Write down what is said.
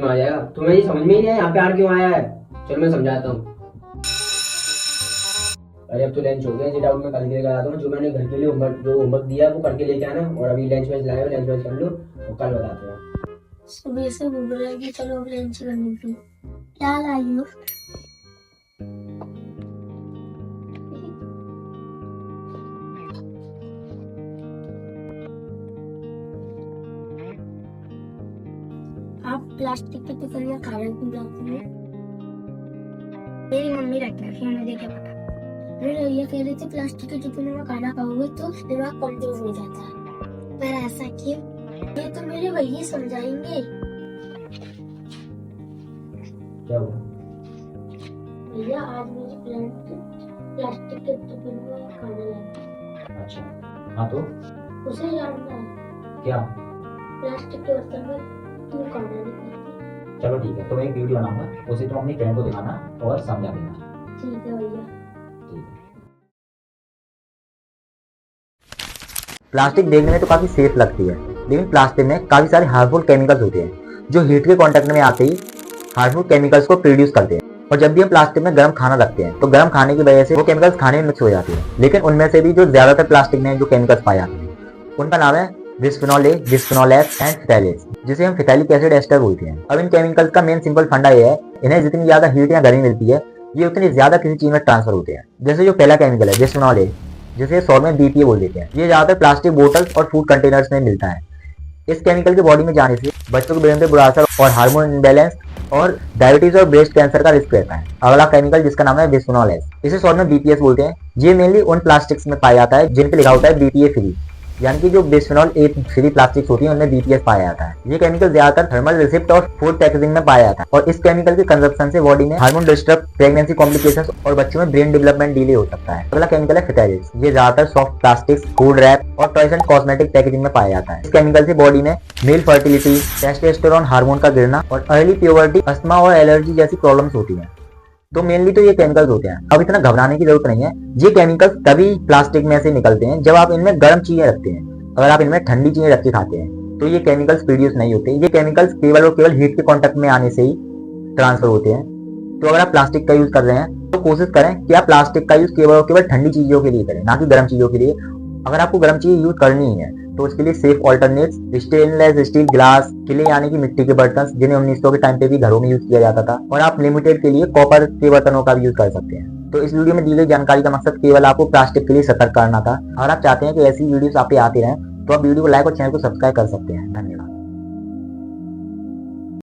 आ जाएगा। तुम्हें ये समझ में ही नहीं है यहाँ पे आर क्यों आया है। चलो मैं समझाता हूँ। अरे अब तो लंच हो गया, डाउट में कल के लेकर आता हूँ। जो मैंने घर के लिए होमवर्क दिया है वो करके लेके आना। और अभी लंच में लाए हो, लंच में कर लो और कल बताते हैं। सुबह से भूख लगी, चलो अब लंच करने की। क्या लाई हो? आप प्लास्टिक के टिफिन में खाना क्यों लाती हैं? मेरी मम्मी रखती है, फिर मुझे क्या पता। मेरे भैया कह रहे थे प्लास्टिक के टिफिन में खाना खाओगे तो दिमाग कमजोर हो जाता है। पर ऐसा क्यों? ये तो मेरे भैया समझाएंगे। क्या हुआ? भैया आज मुझे प्लास्टिक के टिफिन में खाना लाया। अच्छा हाँ तो उसे जानना है क्या? प्लास्टिक के बर्तन में क्यों खाना नहीं खाती। चलो ठीक है, तो मैं एक वीडियो बनाऊंगा, उसे तुम अपनी फ्रेंड को दिखाना और समझा देना। ठीक है भैया। ठीक है। प्लास्टिक देखने में तो काफी सेफ लगती है, लेकिन प्लास्टिक में काफी सारे हार्मफुल केमिकल्स होते हैं जो हीट के कांटेक्ट में आते ही हार्मफुल केमिकल्स को प्रोड्यूस करते हैं। और जब भी हम प्लास्टिक में गर्म खाना रखते हैं तो गर्म खाने की वजह से वो केमिकल्स खाने में मिक्स हो जाते हैं। लेकिन उनमें से भी जो ज्यादातर प्लास्टिक में जो केमिकल्स पाए जाते हैं उनका नाम है bisphenol A, bisphenol S and phthalates, जिसे हम फिटाइलिक एसिड एस्टर बोलते हैं। अब इन केमिकल्स का मेन सिंपल फंडा ये है, इन्हें जितनी ज्यादा हीट या गर्मी मिलती है ये उतनी ज्यादा किसी चीज में ट्रांसफर होते हैं। जैसे जो पहला केमिकल है बिस्फेनॉल ए, जिसे शॉर्ट में बीपीए बोल देते हैं, ये ज्यादातर प्लास्टिक बोतल्स और फूड कंटेनर्स में मिलता है। इस केमिकल के बॉडी में जाने से बच्चों के ब्रेन पे बुरा असर और हार्मोन इम्बैलेंस और डायबिटीज और ब्रेस्ट कैंसर का रिस्क रहता है। अगला केमिकल जिसका नाम है बिस्फेनॉल एस, इसे शॉर्ट में बीपीएस बोलते हैं। ये मेनली उन प्लास्टिक्स में पाया जाता है जिन पे लिखा होता है बीपीए फ्री, यानी कि जो बिस्फेनॉल ए फ्री प्लास्टिक्स होती है उनमें बीपीएस पाया जाता है। ये केमिकल ज्यादातर थर्मल रिसिप्ट और फूड पैकेजिंग में पाया जाता है और इस केमिकल के कंजप्शन से बॉडी में हार्मोन डिस्टर्ब, प्रेगनेंसी कॉम्प्लिकेशंस और बच्चों में ब्रेन डेवलपमेंट डिले हो सकता है। अगला केमिकल है फिटाइलेट्स, ये ज्यादातर सॉफ्ट प्लास्टिक्स, फूड रैप और टॉयज एंड कॉस्मेटिक पैकेजिंग में पाया जाता है। इस केमिकल से बॉडी में मेल फर्टिलिटी, टेस्टोस्टेरोन हार्मोन का गिरना और अर्ली प्यूबर्टी, अस्थमा और एलर्जी जैसी प्रॉब्लम्स होती हैं। तो मेनली तो ये केमिकल्स होते हैं। अब इतना घबराने की जरूरत नहीं है, ये केमिकल्स तभी प्लास्टिक में से निकलते हैं जब आप इनमें गर्म चीजें रखते हैं। अगर आप इनमें ठंडी चीजें रख के खाते हैं तो ये केमिकल्स प्रोड्यूस नहीं होते। ये केमिकल्स केवल और केवल हीट के कांटेक्ट में आने से ही ट्रांसफर होते हैं। तो अगर आप प्लास्टिक का यूज कर रहे हैं तो कोशिश करें कि आप प्लास्टिक का यूज केवल और केवल ठंडी चीजों के लिए करें, ना कि गर्म चीजों के लिए। अगर आपको गर्म चीज यूज करनी ही है तो उसके लिए safe alternates stainless steel, glass, किले यानी कि मिट्टी के बर्तन, जिन्हें 1900 के टाइम पे भी घरों में यूज किया जाता था, और आप लिमिटेड के लिए कॉपर के बर्तनों का भी यूज कर सकते हैं। तो इस वीडियो में दी गई जानकारी का मकसद केवल आपको प्लास्टिक के लिए सतर्क करना था। अगर आप चाहते हैं कि ऐसी वीडियोस आप पे आती रहें तो आप वीडियो को लाइक और चैनल को सब्सक्राइब कर सकते हैं। धन्यवाद।